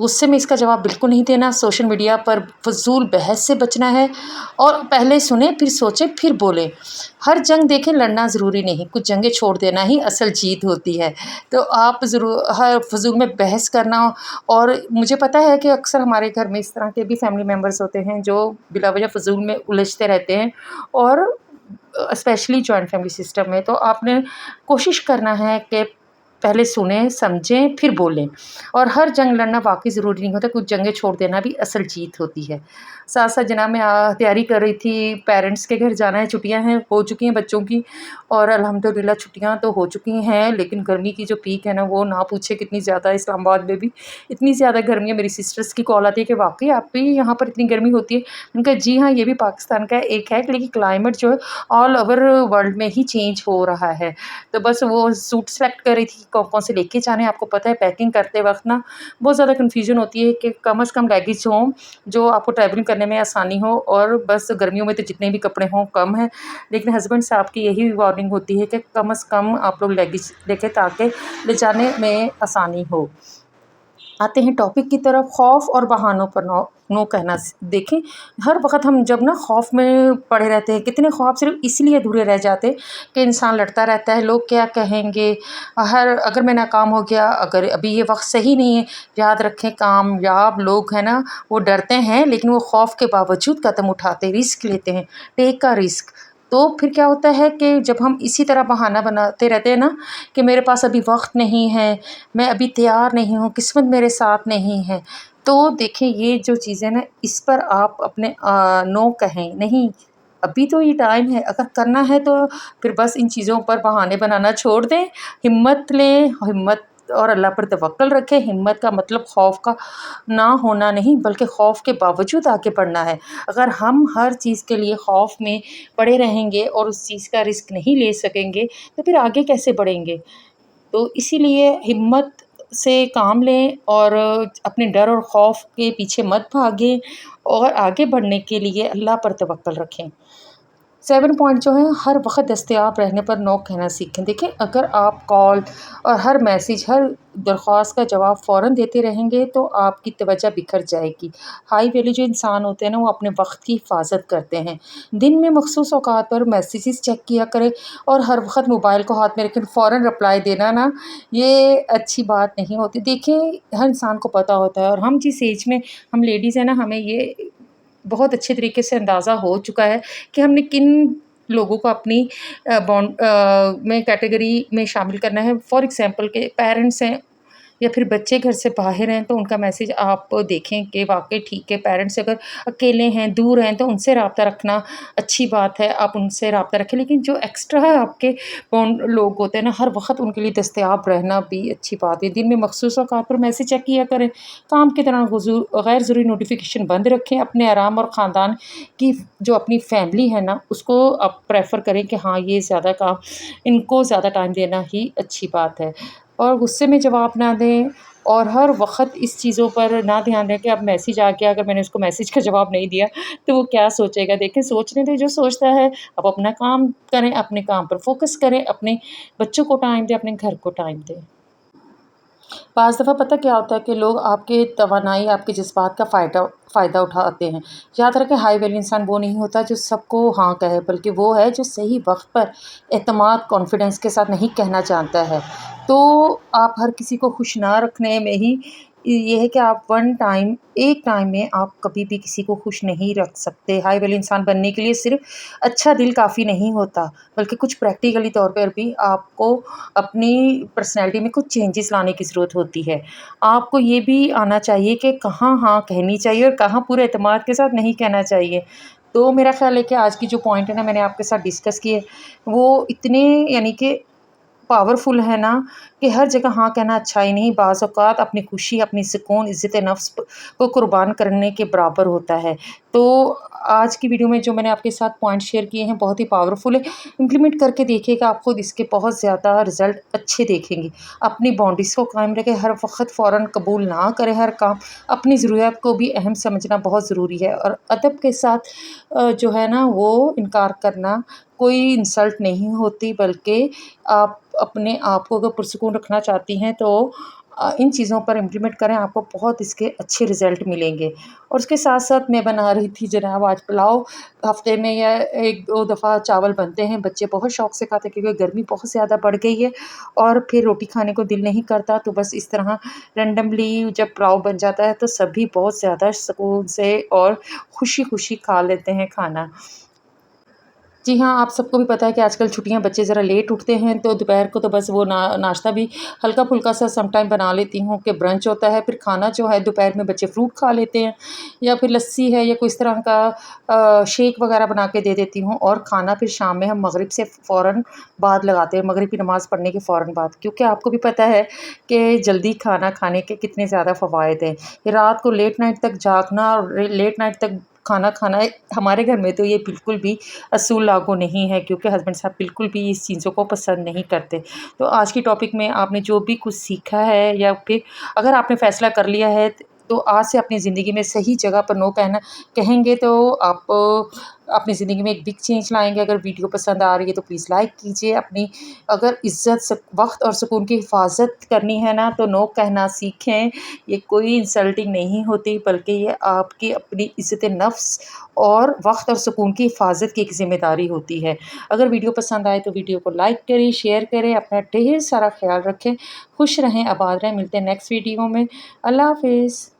غصے میں اس کا جواب بالکل نہیں دینا، سوشل میڈیا پر فضول بحث سے بچنا ہے، اور پہلے سنیں پھر سوچیں پھر بولیں۔ ہر جنگ دیکھیں لڑنا ضروری نہیں، کچھ جنگیں چھوڑ دینا ہی اصل جیت ہوتی ہے۔ تو آپ ضرور ہر فضول میں بحث کرنا، اور مجھے پتہ ہے کہ اکثر ہمارے گھر میں اس طرح کے بھی فیملی ممبرس ہوتے ہیں جو بلا وجہ فضول میں الجھتے رہتے ہیں، اور اسپیشلی جوائنٹ فیملی سسٹم میں۔ تو آپ نے کوشش کرنا ہے کہ پہلے سنیں سمجھیں پھر بولیں، اور ہر جنگ لڑنا واقعی ضروری نہیں ہوتا، کچھ جنگیں چھوڑ دینا بھی اصل جیت ہوتی ہے۔ ساتھ ساتھ جناب میں تیاری کر رہی تھی، پیرنٹس کے گھر جانا ہے، چھٹیاں ہیں ہو چکی ہیں بچوں کی، اور الحمدللہ چھٹیاں تو ہو چکی ہیں، لیکن گرمی کی جو پیک ہے نا وہ نہ پوچھے کتنی زیادہ، اسلام آباد میں بھی اتنی زیادہ گرمی ہے۔ میری سسٹرس کی کال آتی ہے کہ واقعی آپ بھی یہاں پر اتنی گرمی ہوتی ہے؟ ان کا جی ہاں، یہ بھی پاکستان کا ایک ہے، لیکن کلائمیٹ جو ہے آل اوور ورلڈ میں ہی چینج ہو رہا ہے۔ تو بس وہ سوٹ سلیکٹ کر رہی تھی کون کون سے لے کے جانے ہیں۔ آپ کو پتہ ہے پیکنگ کرتے وقت نا بہت زیادہ کنفیوژن ہوتی ہے کہ کم از کم لیگیج ہوں جو آپ کو ٹریولنگ کرنے میں آسانی ہو، اور بس گرمیوں میں تو جتنے بھی کپڑے ہوں کم ہیں، لیکن ہسبینڈ صاحب کی یہی وارننگ ہوتی ہے کہ کم از کم آپ لوگ لیگیج دیکھیں تاکہ لے جانے میں آسانی ہو۔ آتے ہیں ٹاپک کی طرف، خوف اور بہانوں پر نو کہنا۔ دیکھیں ہر وقت ہم جب نا خوف میں پڑے رہتے ہیں، کتنے خواب صرف اس لیے ادھورے رہ جاتے کہ انسان لڑتا رہتا ہے، لوگ کیا کہیں گے، اگر میں ناکام ہو گیا، اگر ابھی یہ وقت صحیح نہیں ہے۔ یاد رکھیں کامیاب لوگ ہیں نا وہ ڈرتے ہیں لیکن وہ خوف کے باوجود قدم اٹھاتے، رسک لیتے ہیں، ٹیک کا رسک۔ تو پھر کیا ہوتا ہے کہ جب ہم اسی طرح بہانہ بناتے رہتے ہیں نا کہ میرے پاس ابھی وقت نہیں ہے، میں ابھی تیار نہیں ہوں، قسمت میرے ساتھ نہیں ہے، تو دیکھیں یہ جو چیزیں نا اس پر آپ اپنے نو کہیں نہیں، ابھی تو یہ ٹائم ہے، اگر کرنا ہے تو پھر بس ان چیزوں پر بہانے بنانا چھوڑ دیں، ہمت لیں، ہمت اور اللہ پر توکل رکھیں۔ ہمت کا مطلب خوف کا نہ ہونا نہیں بلکہ خوف کے باوجود آگے بڑھنا ہے۔ اگر ہم ہر چیز کے لیے خوف میں پڑے رہیں گے اور اس چیز کا رسک نہیں لے سکیں گے تو پھر آگے کیسے بڑھیں گے؟ تو اسی لیے ہمت سے کام لیں، اور اپنے ڈر اور خوف کے پیچھے مت بھاگیں، اور آگے بڑھنے کے لیے اللہ پر توکل رکھیں۔ 7 پوائنٹ جو ہیں، ہر وقت دستیاب رہنے پر نو کہنا سیکھیں۔ دیکھیں اگر آپ کال اور ہر میسیج، ہر درخواست کا جواب فوراً دیتے رہیں گے تو آپ کی توجہ بکھر جائے گی۔ ہائی ویلیو جو انسان ہوتے ہیں نا وہ اپنے وقت کی حفاظت کرتے ہیں۔ دن میں مخصوص اوقات پر میسیجز چیک کیا کریں، اور ہر وقت موبائل کو ہاتھ میں رکھیں، فوراً رپلائی دینا نا یہ اچھی بات نہیں ہوتی۔ دیکھیں ہر انسان کو پتہ ہوتا ہے، اور ہم جس ایج میں ہم لیڈیز ہیں نا ہمیں یہ بہت اچھے طریقے سے اندازہ ہو چکا ہے کہ ہم نے کن لوگوں کو اپنی بانڈ میں کیٹیگری میں شامل کرنا ہے۔ فار ایگزامپل کہ پیرنٹس ہیں یا پھر بچے گھر سے باہر ہیں تو ان کا میسیج آپ دیکھیں کہ واقعی ٹھیک ہے، پیرنٹس اگر اکیلے ہیں دور ہیں تو ان سے رابطہ رکھنا اچھی بات ہے، آپ ان سے رابطہ رکھیں، لیکن جو ایکسٹرا آپ کے لوگ ہوتے ہیں نا ہر وقت ان کے لیے دستیاب رہنا بھی اچھی بات ہے۔ دن میں مخصوص اوقات پر میسیج چیک کیا کریں، کام کے دوران غیر ضروری نوٹیفیکیشن بند رکھیں، اپنے آرام اور خاندان کی جو اپنی فیملی ہے نا اس کو آپ پریفر کریں کہ ہاں یہ زیادہ کام ان کو زیادہ ٹائم دینا ہی اچھی بات ہے، اور غصے میں جواب نہ دیں، اور ہر وقت اس چیزوں پر نہ دھیان دیں کہ اب میسیج آ گیا، اگر میں نے اس کو میسیج کا جواب نہیں دیا تو وہ کیا سوچے گا۔ دیکھیں سوچنے دیں جو سوچتا ہے، اب اپنا کام کریں، اپنے کام پر فوکس کریں، اپنے بچوں کو ٹائم دیں، اپنے گھر کو ٹائم دیں۔ بعض دفعہ پتہ کیا ہوتا ہے کہ لوگ آپ کے توانائی، آپ کے جذبات کا فائدہ اٹھاتے ہیں۔ یاد رکھیں ہائی ویلیو انسان وہ نہیں ہوتا جو سب کو ہاں کہے، بلکہ وہ ہے جو صحیح وقت پر اعتماد کانفیڈنس کے ساتھ نہیں کہنا جانتا ہے۔ تو آپ ہر کسی کو خوش نہ رکھنے میں ہی یہ ہے کہ آپ ایک ٹائم میں آپ کبھی بھی کسی کو خوش نہیں رکھ سکتے۔ ہائی ویلیو انسان بننے کے لیے صرف اچھا دل کافی نہیں ہوتا، بلکہ کچھ پریکٹیکلی طور پر بھی آپ کو اپنی پرسنالٹی میں کچھ چینجز لانے کی ضرورت ہوتی ہے۔ آپ کو یہ بھی آنا چاہیے کہ کہاں ہاں کہنی چاہیے اور کہاں پورے اعتماد کے ساتھ نہیں کہنا چاہیے۔ تو میرا خیال ہے کہ آج کی جو پوائنٹ ہے نا میں نے آپ کے ساتھ ڈسکس کیے وہ اتنے یعنی کہ پاورفل ہے نا کہ ہر جگہ ہاں کہنا اچھا ہی نہیں، بعض اوقات اپنی خوشی، اپنی سکون، عزت نفس کو قربان کرنے کے برابر ہوتا ہے۔ تو آج کی ویڈیو میں جو میں نے آپ کے ساتھ پوائنٹ شیئر کیے ہیں بہت ہی پاورفل ہے، امپلیمنٹ کر کے دیکھیے گا، آپ خود اس کے بہت زیادہ رزلٹ اچھے دیکھیں گے۔ اپنی باؤنڈریز کو قائم رکھیں، ہر وقت فوراً قبول نہ کریں ہر کام، اپنی ضروریات کو بھی اہم سمجھنا بہت ضروری ہے، اور ادب کے ساتھ جو ہے نا وہ انکار کرنا کوئی انسلٹ نہیں ہوتی، بلکہ آپ اپنے آپ کو اگر پرسکون رکھنا چاہتی ہیں تو ان چیزوں پر امپلیمنٹ کریں، آپ کو بہت اس کے اچھے رزلٹ ملیں گے۔ اور اس کے ساتھ ساتھ میں بنا رہی تھی جناب آج پلاؤ، ہفتے میں یا 1-2 دفعہ چاول بنتے ہیں، بچے بہت شوق سے کھاتے ہیں کیونکہ گرمی بہت زیادہ بڑھ گئی ہے اور پھر روٹی کھانے کو دل نہیں کرتا، تو بس اس طرح رینڈملی جب پلاؤ بن جاتا ہے تو سبھی بہت زیادہ سکون سے اور خوشی خوشی کھا لیتے ہیں کھانا۔ جی ہاں، آپ سب کو بھی پتہ ہے کہ آج کل چھٹیاں بچے ذرا لیٹ اٹھتے ہیں، تو دوپہر کو تو بس وہ ناشتہ بھی ہلکا پھلکا سا سم ٹائم بنا لیتی ہوں کہ برنچ ہوتا ہے، پھر کھانا جو ہے دوپہر میں بچے فروٹ کھا لیتے ہیں یا پھر لسی ہے یا کوئی اس طرح کا شیک وغیرہ بنا کے دے دیتی ہوں، اور کھانا پھر شام میں ہم مغرب سے فوراً بعد لگاتے ہیں، مغرب کی نماز پڑھنے کے فوراً بعد، کیونکہ آپ کو بھی پتہ ہے کہ جلدی کھانا کھانے کے کتنے زیادہ فوائد ہیں۔ رات کو لیٹ نائٹ تک جاگنا اور لیٹ نائٹ تک کھانا کھانا ہمارے گھر میں تو یہ بالکل بھی اصول لاگو نہیں ہے، کیونکہ ہسبینڈ صاحب بالکل بھی اس چیزوں کو پسند نہیں کرتے۔ تو آج کی ٹاپک میں آپ نے جو بھی کچھ سیکھا ہے یا پھر اگر آپ نے فیصلہ کر لیا ہے تو آج سے اپنی زندگی میں صحیح جگہ پر نو کہیں گے تو آپ اپنی زندگی میں ایک بگ چینج لائیں گے۔ اگر ویڈیو پسند آ رہی ہے تو پلیز لائک کیجیے۔ اپنی اگر عزت وقت اور سکون کی حفاظت کرنی ہے نا تو نو کہنا سیکھیں۔ یہ کوئی انسلٹنگ نہیں ہوتی، بلکہ یہ آپ کی اپنی عزت نفس اور وقت اور سکون کی حفاظت کی ایک ذمہ داری ہوتی ہے۔ اگر ویڈیو پسند آئے تو ویڈیو کو لائک کریں، شیئر کریں، اپنا ڈھیر سارا خیال رکھیں، خوش رہیں، آباد رہیں۔ ملتے ہیں نیکسٹ ویڈیو میں۔ اللہ حافظ۔